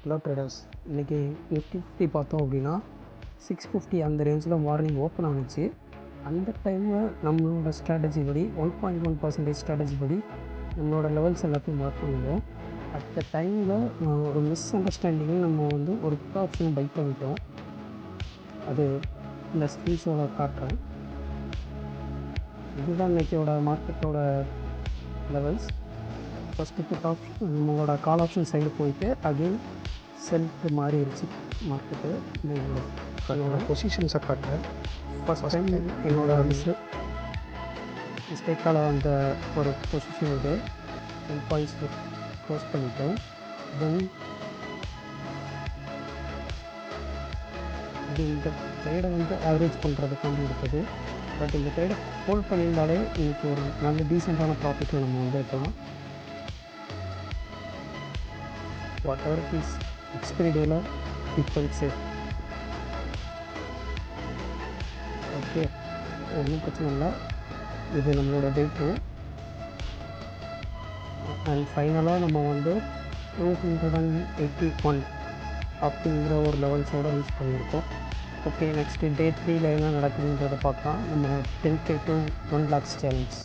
Hello traders, இன்றைக்கி Nifty 50 பார்த்தோம் அப்படின்னா 650 அந்த ரேஞ்சில் மார்னிங் ஓப்பன் ஆகிச்சு. அந்த டைமில் நம்மளோட ஸ்ட்ராட்டஜி படி 1.1% ஸ்ட்ராட்டஜி படி நம்மளோட லெவல்ஸ் எல்லாத்தையும் மார்க் பண்ணியிருந்தோம். அட் டைமில் ஒரு மிஸ் அண்டர்ஸ்டாண்டிங்கில் நம்ம ஒரு புட் ஆப்ஷனை பை பண்ணிட்டோம். அது இந்த ஸ்க்ரீன்ஷாட்டை காட்டுறேன். இதுதான் இன்றைக்கியோட மார்க்கெட்டோட லெவல்ஸ். ஃபஸ்ட்டு புட் ஆப்ஷன் நம்மளோட கால் ஆப்ஷன் சைடு போயிட்டு அகெயின் செல்ஃபு மாறிடுச்சு மார்க்கெட்டு. என்னோட பொசிஷன்ஸை காட்டுறேன். ஃபஸ்ட் டைம் என்னோட மிஸ்டேக்கால் அந்த ஒரு பொசிஷன் இது 10 பாயிண்ட்ஸ் க்ளோஸ் பண்ணிட்டேன். தென் இது இந்த ட்ரேடை ஆவரேஜ் பண்ணுறதுக்காண்டி இருக்குது. பட் இந்த ட்ரேடை ஹோல்ட் பண்ணியிருந்தாலே இதுக்கு ஒரு நல்ல டீசெண்டான ப்ராஃபிட்டில் நம்ம இருக்கலாம். வாட் எவர் இஸ் எக்ஸ்பைரி டேயில் பீப்பிள் சேஃப். ஓகே, ஒன்றும் பிரச்சனை இல்லை. இது நம்மளோட டே 2 அண்ட் ஃபைனலாக நம்ம 281 அப்படிங்கிற ஒரு லெவல்ஸோடு ரீச் பண்ணியிருக்கோம். ஓகே, நெக்ஸ்ட்டு டே 3ல் என்ன நடக்குதுன்றதை பார்க்கலாம். நம்ம 10K to 1 lakhs சேலஞ்ச்.